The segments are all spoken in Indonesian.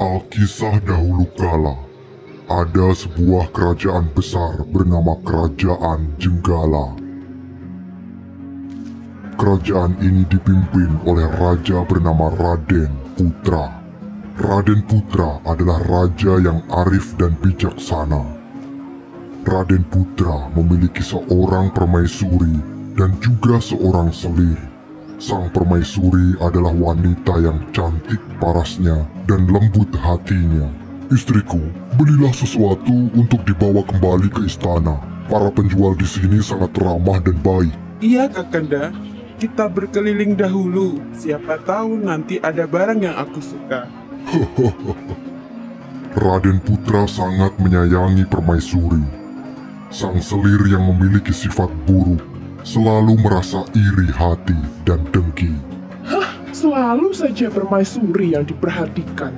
Alkisah dahulu kala, ada sebuah kerajaan besar bernama Kerajaan Jenggala. Kerajaan ini dipimpin oleh raja bernama Raden Putra. Raden Putra adalah raja yang arif dan bijaksana. Raden Putra memiliki seorang permaisuri dan juga seorang selir. Sang permaisuri adalah wanita yang cantik parasnya dan lembut hatinya. Istriku, belilah sesuatu untuk dibawa kembali ke istana. Para penjual di sini sangat ramah dan baik. Iya, Kakanda. Kita berkeliling dahulu. Siapa tahu nanti ada barang yang aku suka. Raden Putra sangat menyayangi permaisuri. Sang selir yang memiliki sifat buruk selalu merasa iri hati dan dengki. Selalu saja permaisuri yang diperhatikan.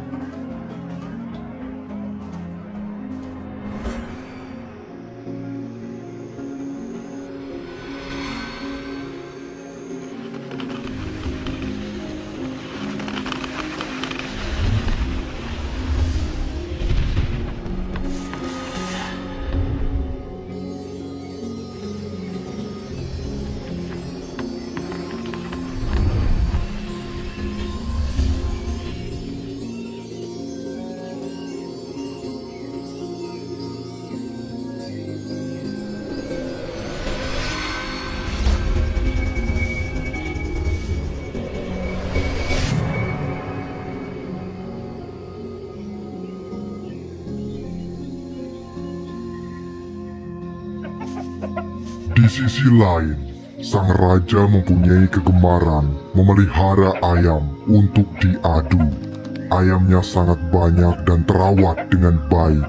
Di sisi lain, sang raja mempunyai kegemaran memelihara ayam untuk diadu. Ayamnya sangat banyak dan terawat dengan baik.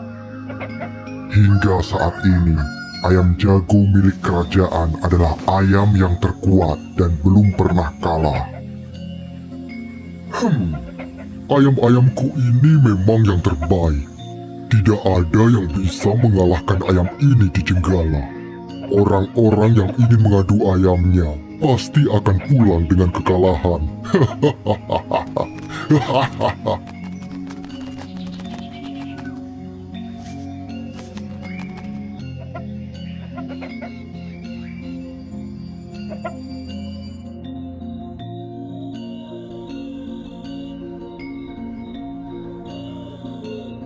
Hingga saat ini, ayam jago milik kerajaan adalah ayam yang terkuat dan belum pernah kalah. Ayam-ayamku ini memang yang terbaik. Tidak ada yang bisa mengalahkan ayam ini di Jenggala. Orang-orang yang ingin mengadu ayamnya pasti akan pulang dengan kekalahan.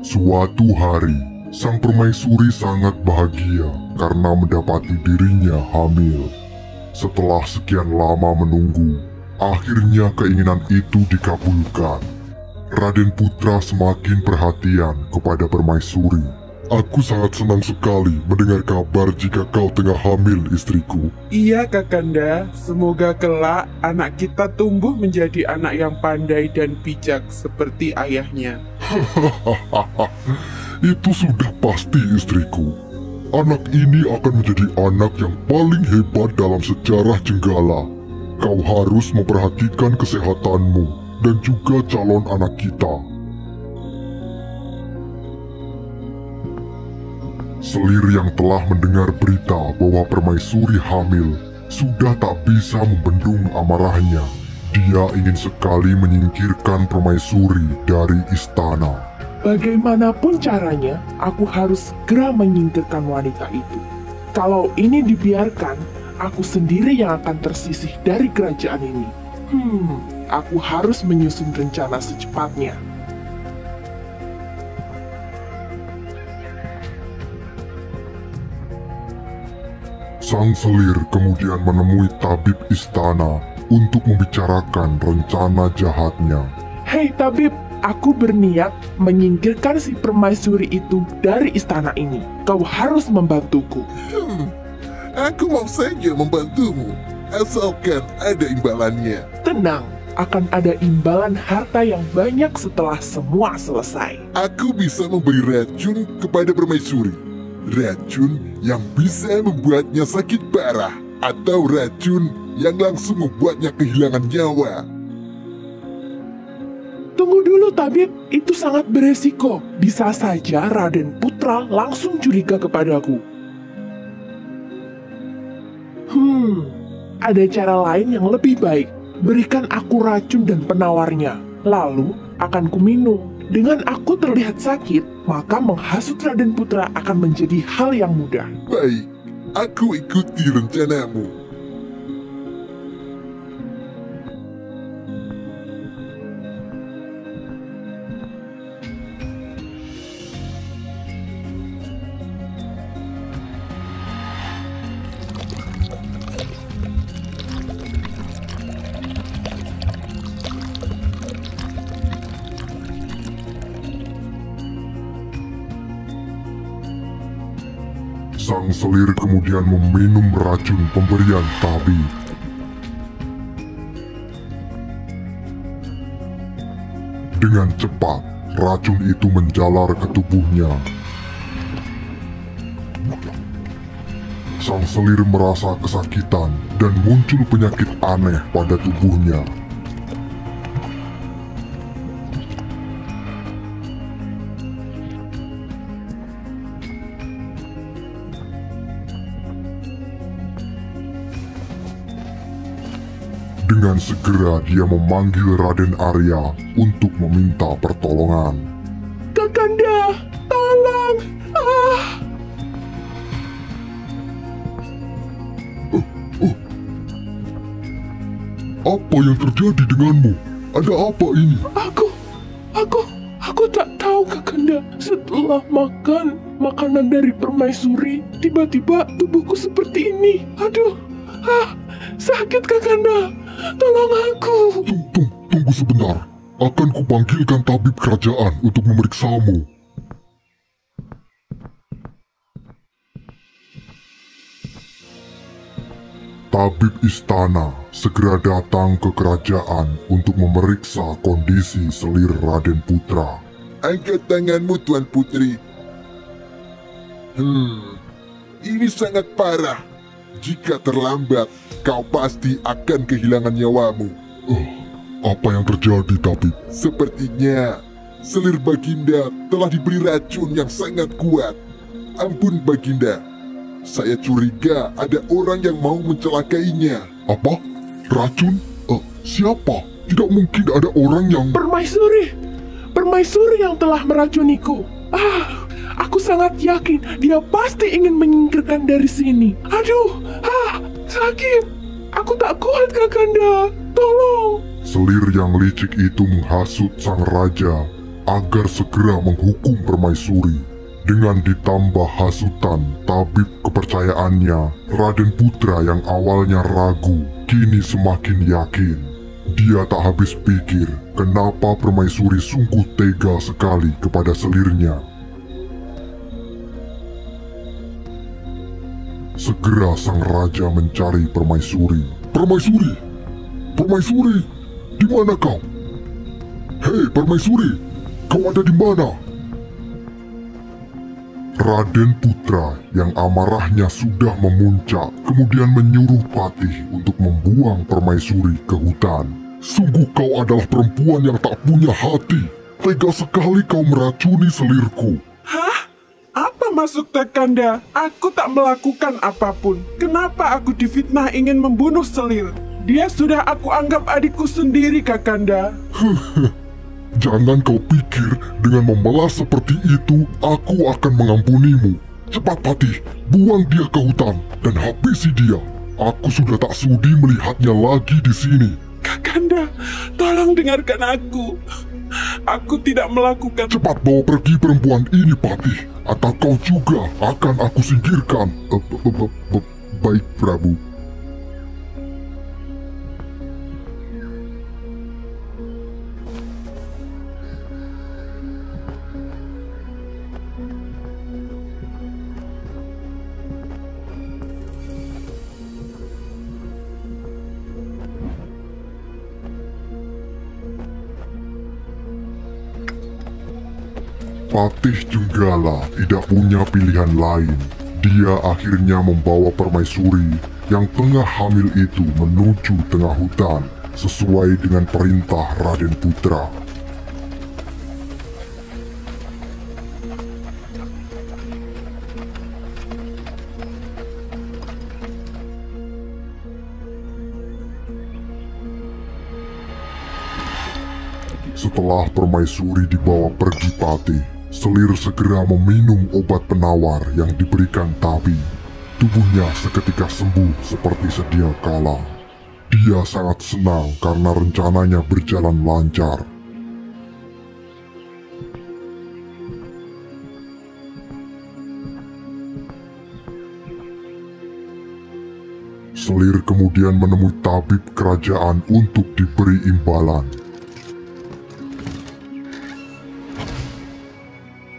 Suatu hari, sang permaisuri sangat bahagia karena mendapati dirinya hamil. Setelah sekian lama menunggu, akhirnya keinginan itu dikabulkan. Raden Putra semakin perhatian kepada permaisuri. Aku sangat senang sekali mendengar kabar jika kau tengah hamil, istriku. Iya, Kakanda. Semoga kelak anak kita tumbuh menjadi anak yang pandai dan bijak seperti ayahnya. Itu sudah pasti, istriku. Anak ini akan menjadi anak yang paling hebat dalam sejarah Jenggala. Kau harus memperhatikan kesehatanmu dan juga calon anak kita. Selir yang telah mendengar berita bahwa permaisuri hamil sudah tak bisa membendung amarahnya. Dia ingin sekali menyingkirkan permaisuri dari istana. Bagaimanapun caranya, aku harus segera menyingkirkan wanita itu. Kalau ini dibiarkan, aku sendiri yang akan tersisih dari kerajaan ini. Aku harus menyusun rencana secepatnya. Sang selir kemudian menemui tabib istana untuk membicarakan rencana jahatnya. Hei tabib, aku berniat menyingkirkan si permaisuri itu dari istana ini. Kau harus membantuku. Aku mau saja membantumu, asalkan ada imbalannya. Tenang, akan ada imbalan harta yang banyak setelah semua selesai. Aku bisa memberi racun kepada permaisuri. Racun yang bisa membuatnya sakit parah, atau racun yang langsung membuatnya kehilangan nyawa. Tunggu dulu tabib, itu sangat beresiko. Bisa saja Raden Putra langsung curiga kepadaku. Ada cara lain yang lebih baik. Berikan aku racun dan penawarnya, lalu akan kuminum. Dengan aku terlihat sakit, maka menghasut Raden Putra akan menjadi hal yang mudah. Baik, aku ikuti rencanamu. Sang selir kemudian meminum racun pemberian tabib. Dengan cepat, racun itu menjalar ke tubuhnya. Sang selir merasa kesakitan dan muncul penyakit aneh pada tubuhnya. Dengan segera dia memanggil Raden Arya untuk meminta pertolongan. Kakanda, tolong! Apa yang terjadi denganmu? Ada apa ini? Aku tak tahu Kakanda. Setelah makan makanan dari permaisuri, tiba-tiba tubuhku seperti ini. Aduh, sakit Kakanda. Tolong aku. Tunggu sebentar. Akan kupanggilkan tabib kerajaan untuk memeriksamu. Tabib istana segera datang ke kerajaan untuk memeriksa kondisi selir Raden Putra. Angkat tanganmu, Tuan Putri. Ini sangat parah. Jika terlambat, kau pasti akan kehilangan nyawamu. Apa yang terjadi, tabib? Sepertinya selir Baginda telah diberi racun yang sangat kuat. Ampun Baginda, saya curiga ada orang yang mau mencelakainya. Apa? Racun? Siapa? Tidak mungkin ada orang yang... Permaisuri yang telah meracuniku. Aku sangat yakin dia pasti ingin menyingkirkan dari sini. Aduh, sakit. Aku tak kuat Kakanda. Tolong. Selir yang licik itu menghasut sang raja agar segera menghukum permaisuri. Dengan ditambah hasutan tabib kepercayaannya, Raden Putra yang awalnya ragu, kini semakin yakin. Dia tak habis pikir kenapa permaisuri sungguh tega sekali kepada selirnya. Segera sang raja mencari permaisuri. Permaisuri, di mana kau? Hei permaisuri, kau ada di mana? Raden Putra yang amarahnya sudah memuncak kemudian menyuruh Patih untuk membuang permaisuri ke hutan. Sungguh kau adalah perempuan yang tak punya hati. Tega sekali kau meracuni selirku. Apa maksud Kakanda? Aku tak melakukan apapun. Kenapa aku difitnah ingin membunuh selir? Dia sudah aku anggap adikku sendiri, Kakanda. Jangan kau pikir dengan memelas seperti itu aku akan mengampunimu. Cepat Patih, buang dia ke hutan dan habisi dia. Aku sudah tak sudi melihatnya lagi di sini. Kakanda, tolong dengarkan aku. Aku tidak melakukan... Cepat bawa pergi perempuan ini, Patih, atau kau juga akan aku singkirkan. Baik, Prabu. Patih Junggala tidak punya pilihan lain. Dia akhirnya membawa permaisuri yang tengah hamil itu menuju tengah hutan sesuai dengan perintah Raden Putra. Setelah permaisuri dibawa pergi Patih, Selir segera meminum obat penawar yang diberikan Tabi. Tubuhnya seketika sembuh seperti sedia kala. Dia sangat senang karena rencananya berjalan lancar. Selir kemudian menemui tabib kerajaan untuk diberi imbalan.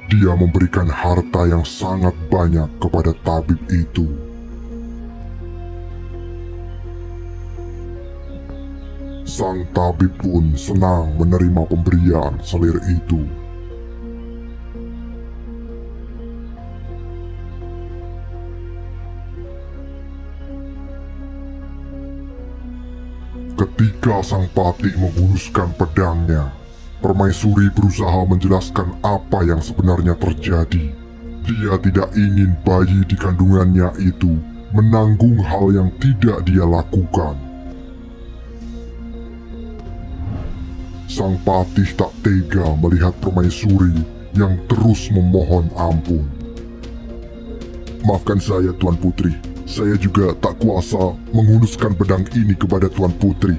Dia memberikan harta yang sangat banyak kepada tabib itu. Sang tabib pun senang menerima pemberian Selir itu. Ketika sang patih menghunuskan pedangnya, permaisuri berusaha menjelaskan apa yang sebenarnya terjadi. Dia tidak ingin bayi di kandungannya itu menanggung hal yang tidak dia lakukan. Sang patih tak tega melihat permaisuri yang terus memohon ampun. "Maafkan saya, Tuan Putri. Saya juga tak kuasa menghunuskan pedang ini kepada Tuan Putri.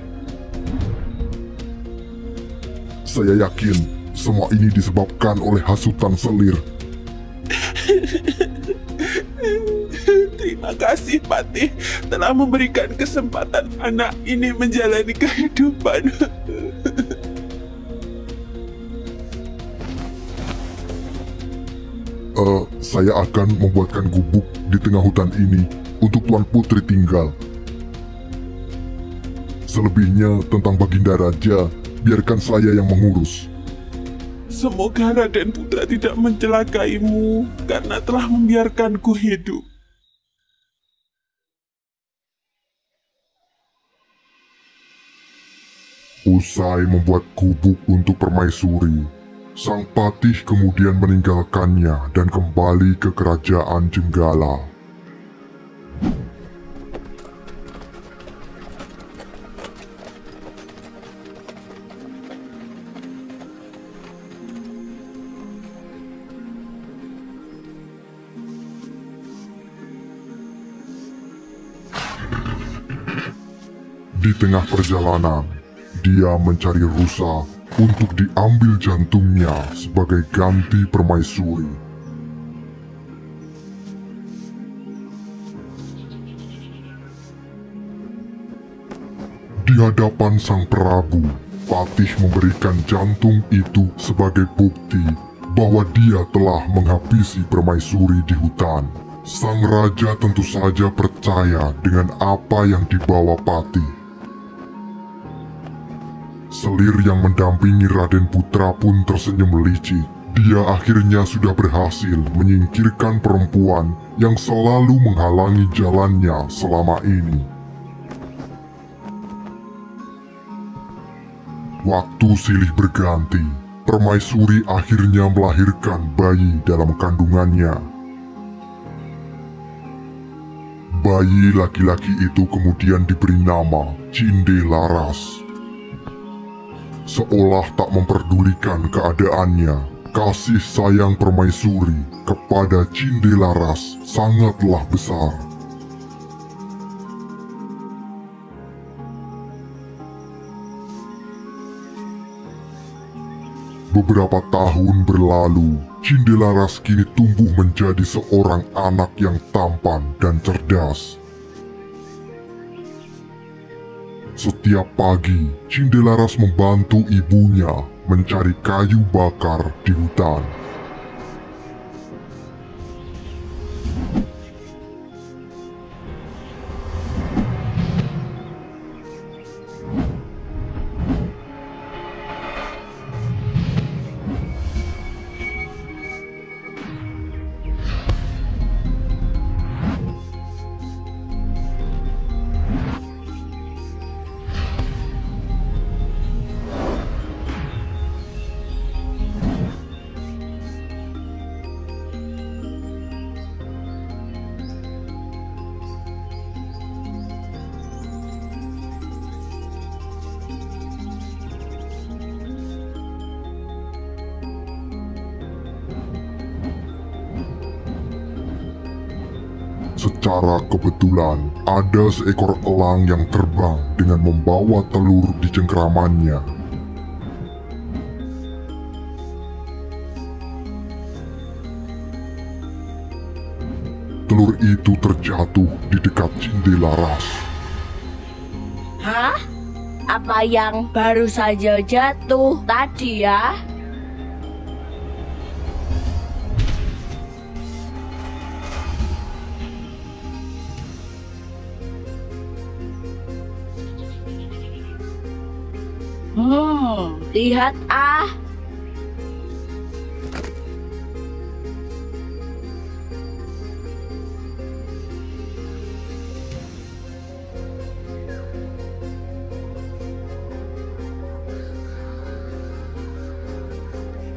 Saya yakin semua ini disebabkan oleh hasutan Selir." Terima kasih Patih telah memberikan kesempatan anak ini menjalani kehidupan. Saya akan membuatkan gubuk di tengah hutan ini untuk Tuan Putri tinggal. Selebihnya tentang Baginda Raja, biarkan saya yang mengurus. Semoga Raden Putra tidak mencelakaimu karena telah membiarkanku hidup. Usai membuat gubuk untuk permaisuri, sang patih kemudian meninggalkannya dan kembali ke kerajaan Jenggala. Di tengah perjalanan, dia mencari rusa untuk diambil jantungnya sebagai ganti permaisuri. Di hadapan sang Prabu, Patih memberikan jantung itu sebagai bukti bahwa dia telah menghabisi permaisuri di hutan. Sang raja tentu saja percaya dengan apa yang dibawa Patih. Selir yang mendampingi Raden Putra pun tersenyum licik. Dia akhirnya sudah berhasil menyingkirkan perempuan yang selalu menghalangi jalannya selama ini. Waktu silih berganti, permaisuri akhirnya melahirkan bayi dalam kandungannya. Bayi laki-laki itu kemudian diberi nama Cinde Laras. Seolah tak memperdulikan keadaannya, kasih sayang permaisuri kepada Cinde Laras sangatlah besar. Beberapa tahun berlalu, Cinde Laras kini tumbuh menjadi seorang anak yang tampan dan cerdas. Setiap pagi, Cinde Laras membantu ibunya mencari kayu bakar di hutan. Secara kebetulan, ada seekor elang yang terbang dengan membawa telur di cengkeramannya. Telur itu terjatuh di dekat Cindelaras. Hah? Apa yang baru saja jatuh tadi ya? Lihat ah.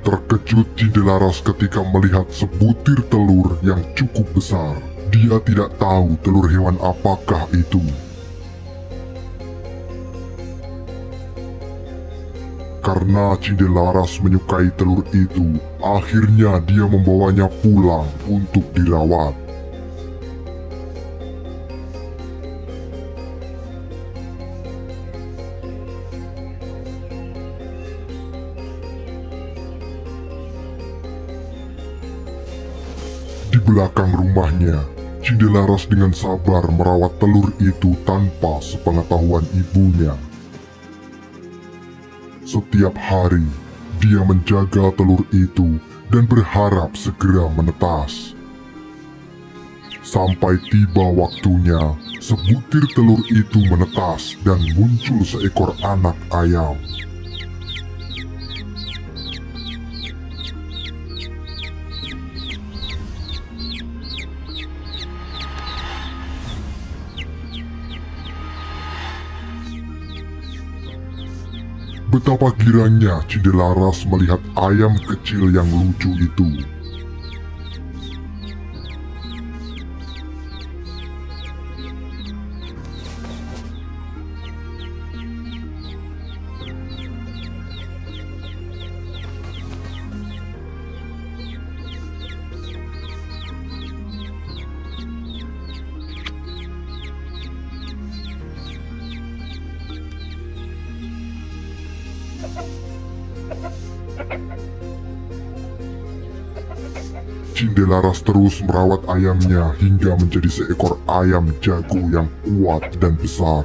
Terkejut Cindelaras ketika melihat sebutir telur yang cukup besar. Dia tidak tahu telur hewan apakah itu. Karena Cindelaras menyukai telur itu, akhirnya dia membawanya pulang untuk dirawat. Di belakang rumahnya, Cindelaras dengan sabar merawat telur itu tanpa sepengetahuan ibunya. Setiap hari, dia menjaga telur itu dan berharap segera menetas. Sampai tiba waktunya, sebutir telur itu menetas dan muncul seekor anak ayam. Betapa girangnya Cindelaras melihat ayam kecil yang lucu itu. Cindelaras terus merawat ayamnya hingga menjadi seekor ayam jago yang kuat dan besar.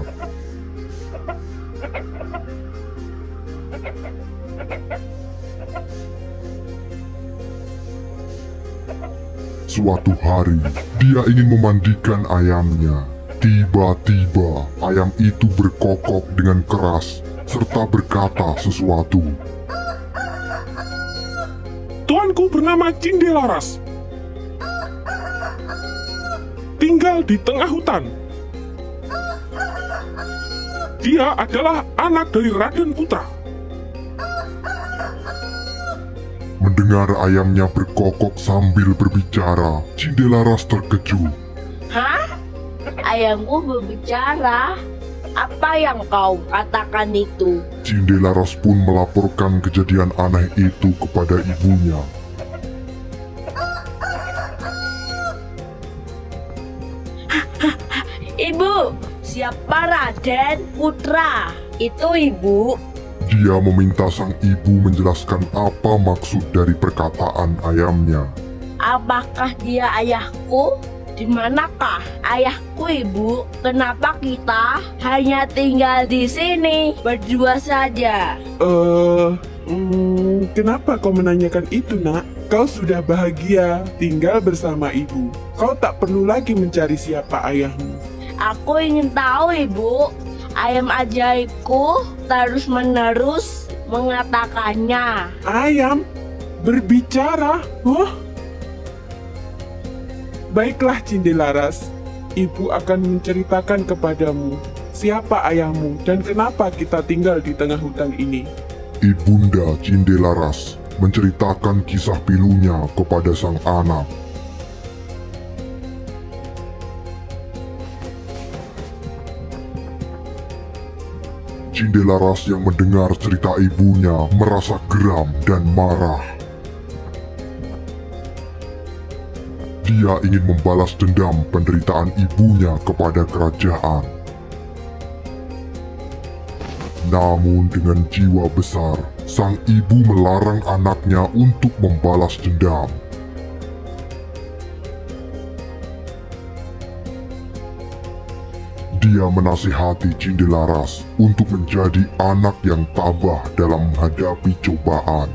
Suatu hari, dia ingin memandikan ayamnya. Tiba-tiba, ayam itu berkokok dengan keras serta berkata sesuatu. Tuanku bernama Cindelaras. Tinggal di tengah hutan. Dia adalah anak dari Raden Putra. Mendengar ayamnya berkokok sambil berbicara, Cindelaras terkejut. Hah? Ayamku berbicara? Apa yang kau katakan itu? Cindelaras pun melaporkan kejadian aneh itu kepada ibunya. Ibu, siapa Raden Putra? Itu ibu. Dia meminta sang ibu menjelaskan apa maksud dari perkataan ayamnya. Apakah dia ayahku? Di manakah ayahku, Ibu? Kenapa kita hanya tinggal di sini berdua saja? Kenapa kau menanyakan itu, Nak? Kau sudah bahagia tinggal bersama ibu. Kau tak perlu lagi mencari siapa ayahmu. Aku ingin tahu, Ibu. Ayam ajaibku terus-menerus mengatakannya. Ayam? Berbicara? Huh? Baiklah Cindelaras, ibu akan menceritakan kepadamu siapa ayahmu dan kenapa kita tinggal di tengah hutan ini. Ibunda Cindelaras menceritakan kisah pilunya kepada sang anak. Cindelaras yang mendengar cerita ibunya merasa geram dan marah. Dia ingin membalas dendam penderitaan ibunya kepada kerajaan. Namun dengan jiwa besar, sang ibu melarang anaknya untuk membalas dendam. Dia menasihati Cindelaras untuk menjadi anak yang tabah dalam menghadapi cobaan.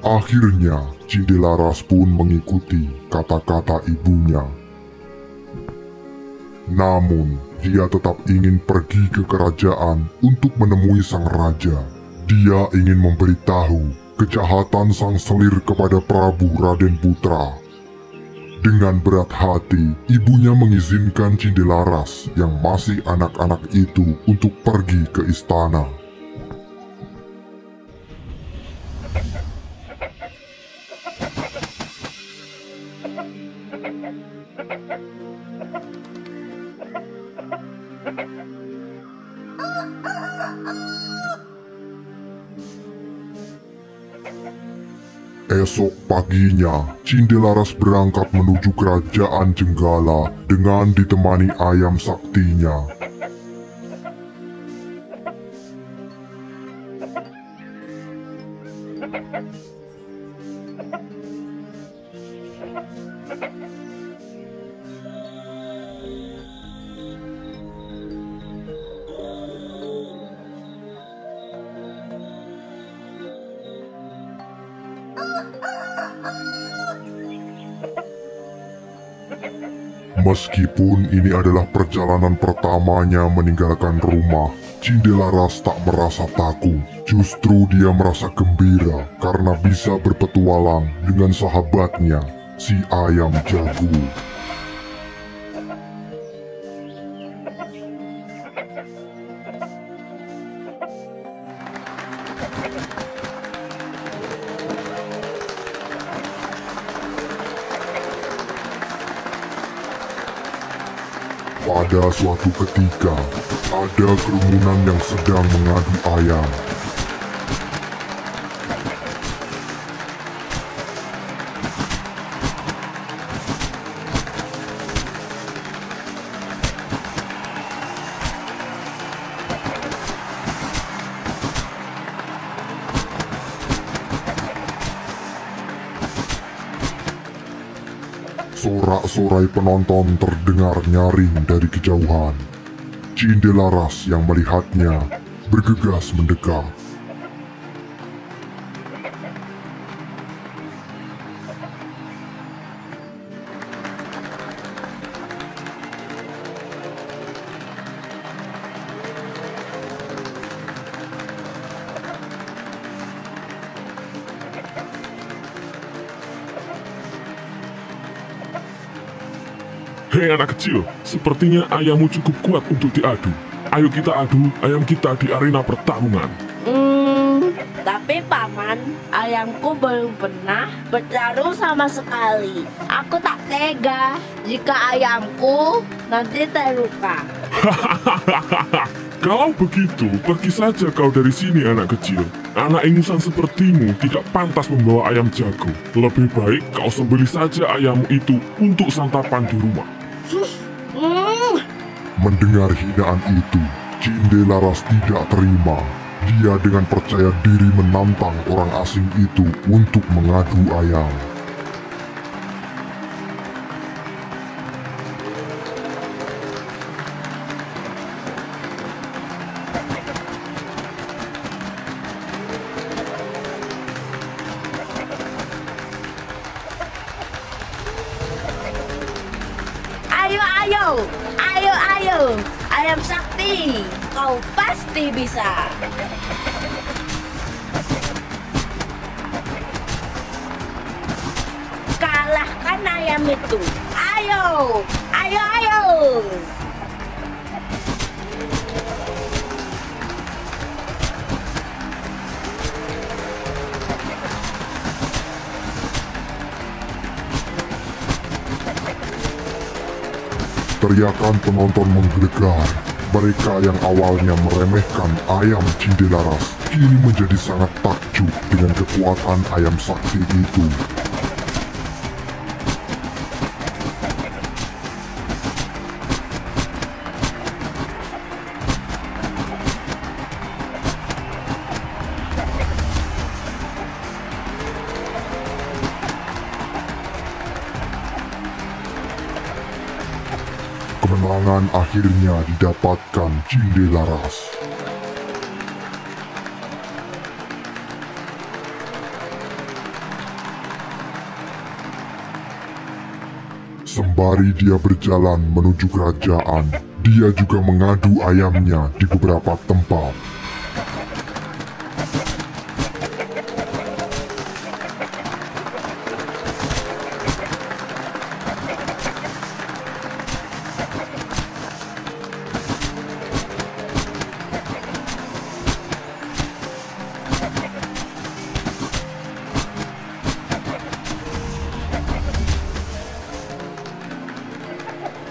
Akhirnya, Cindelaras pun mengikuti kata-kata ibunya. Namun, dia tetap ingin pergi ke kerajaan untuk menemui sang raja. Dia ingin memberitahu kejahatan sang selir kepada Prabu Raden Putra. Dengan berat hati, ibunya mengizinkan Cindelaras yang masih anak-anak itu untuk pergi ke istana. Esok paginya, Cindelaras berangkat menuju kerajaan Jenggala dengan ditemani ayam saktinya. Meskipun ini adalah perjalanan pertamanya meninggalkan rumah, Cindelaras tak merasa takut. Justru dia merasa gembira karena bisa berpetualang dengan sahabatnya, si ayam jago. Pada suatu ketika, ada kerumunan yang sedang mengadu ayam. Sorak-sorai penonton terdengar nyaring dari kejauhan. Cindelaras yang melihatnya bergegas mendekat. Hei anak kecil, sepertinya ayammu cukup kuat untuk diadu. Ayo kita adu ayam kita di arena pertarungan. Tapi paman, ayamku belum pernah bertarung sama sekali. Aku tak tega jika ayamku nanti terluka. Kalau begitu, pergi saja kau dari sini anak kecil. Anak ingusan sepertimu tidak pantas membawa ayam jago. Lebih baik kau sembelih saja ayammu itu untuk santapan di rumah. Mendengar hinaan itu, Cindelaras tidak terima. Dia dengan percaya diri menantang orang asing itu untuk mengadu ayam. Ayo, ayam sakti, kau pasti bisa. Kalahkan ayam itu. Ayo. Teriakan penonton menggelegar. Mereka yang awalnya meremehkan ayam Cindelaras kini menjadi sangat takjub dengan kekuatan ayam sakti itu. Kemenangan akhirnya didapatkan Cindelaras. Sembari dia berjalan menuju kerajaan, dia juga mengadu ayamnya di beberapa tempat.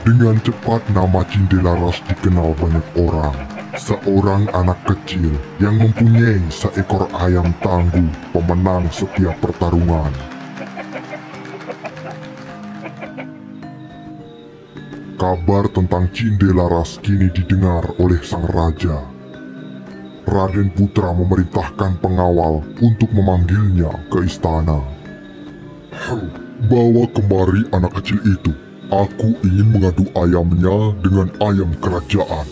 Dengan cepat nama Cindelaras dikenal banyak orang. Seorang anak kecil yang mempunyai seekor ayam tangguh, pemenang setiap pertarungan. Kabar tentang Cindelaras kini didengar oleh sang raja. Raden Putra memerintahkan pengawal untuk memanggilnya ke istana. Bawa kemari anak kecil itu. Aku ingin mengadu ayamnya dengan ayam kerajaan.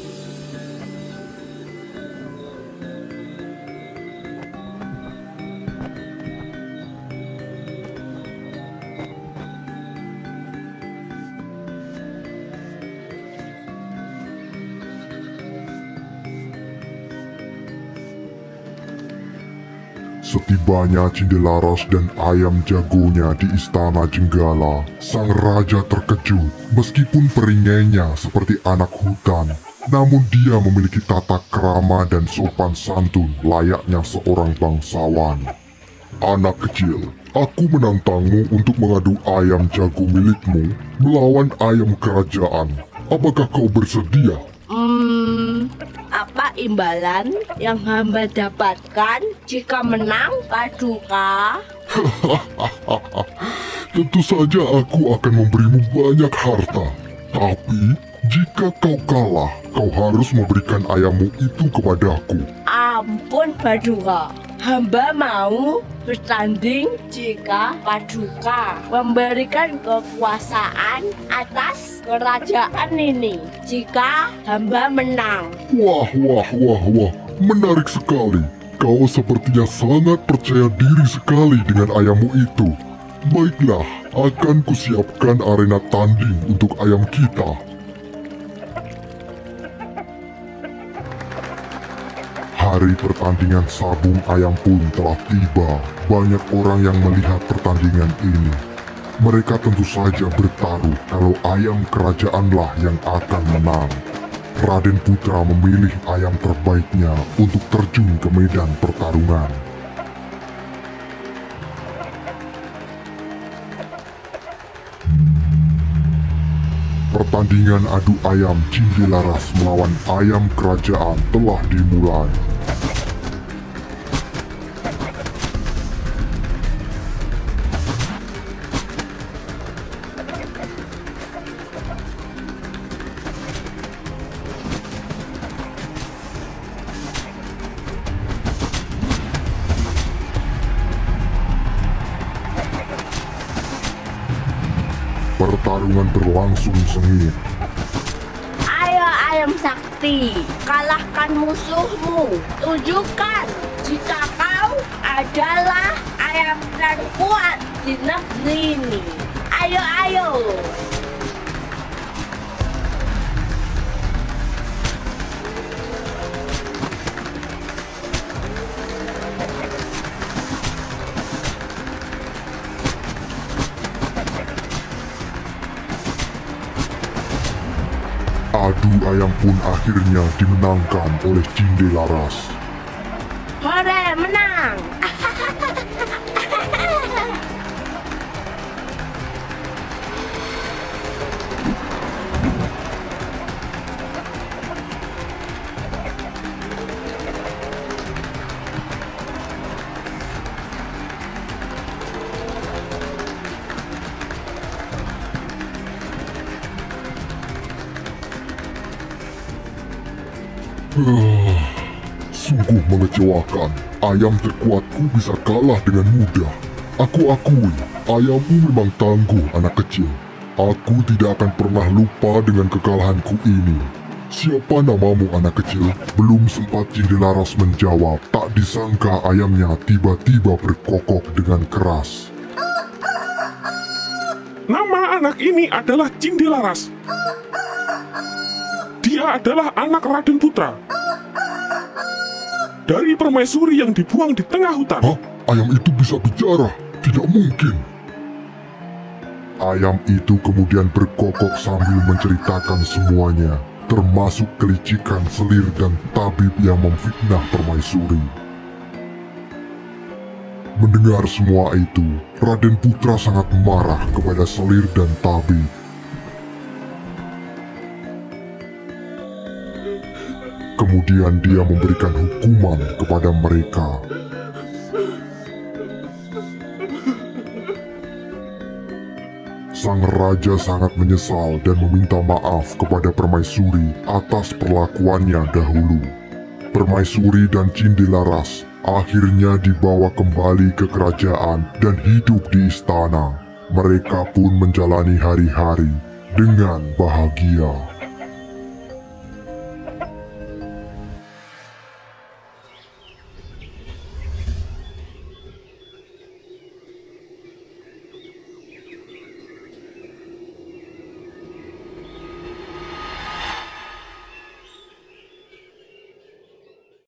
Setibanya Cindelaras dan ayam jagonya di istana Jenggala, sang raja terkejut. Meskipun peringainya seperti anak hutan, namun dia memiliki tata krama dan sopan santun layaknya seorang bangsawan. Anak kecil, aku menantangmu untuk mengadu ayam jago milikmu melawan ayam kerajaan. Apakah kau bersedia? Apa imbalan yang hamba dapatkan jika menang, Paduka? Tentu saja aku akan memberimu banyak harta. Tapi, jika kau kalah, kau harus memberikan ayammu itu kepadaku. Ampun, Paduka. Hamba mau bertanding jika Paduka memberikan kekuasaan atas kerajaan ini. Jika hamba menang. Wah, menarik sekali. Kau sepertinya sangat percaya diri sekali dengan ayammu itu. Baiklah, akan kusiapkan arena tanding untuk ayam kita. Hari pertandingan sabung ayam pun telah tiba. Banyak orang yang melihat pertandingan ini. Mereka tentu saja bertaruh kalau ayam kerajaanlah yang akan menang. Raden Putra memilih ayam terbaiknya untuk terjun ke medan pertarungan. Pertandingan adu ayam Cindelaras melawan ayam kerajaan telah dimulai. Pertarungan berlangsung sengit. Ayo ayam sakti, kalahkan musuhmu. Tunjukkan jika kau adalah ayam terkuat di negeri ini. Ayo. Adu ayam pun akhirnya dimenangkan oleh Cindelaras. Hore, menang! Sungguh mengecewakan. Ayam terkuatku bisa kalah dengan mudah. Aku akui, ayammu memang tangguh, anak kecil. Aku tidak akan pernah lupa dengan kekalahanku ini. Siapa namamu, anak kecil? Belum sempat Cindelaras menjawab, tak disangka ayamnya tiba-tiba berkokok dengan keras. Nama anak ini adalah Cindelaras. Dia adalah anak Raden Putra. Dari permaisuri yang dibuang di tengah hutan. Hah? Ayam itu bisa bicara? Tidak mungkin. Ayam itu kemudian berkokok sambil menceritakan semuanya, termasuk kelicikan Selir dan tabib yang memfitnah permaisuri. Mendengar semua itu, Raden Putra sangat marah kepada Selir dan tabib. Kemudian dia memberikan hukuman kepada mereka. Sang raja sangat menyesal dan meminta maaf kepada permaisuri atas perlakuannya dahulu. Permaisuri dan Cindelaras akhirnya dibawa kembali ke kerajaan dan hidup di istana. Mereka pun menjalani hari-hari dengan bahagia.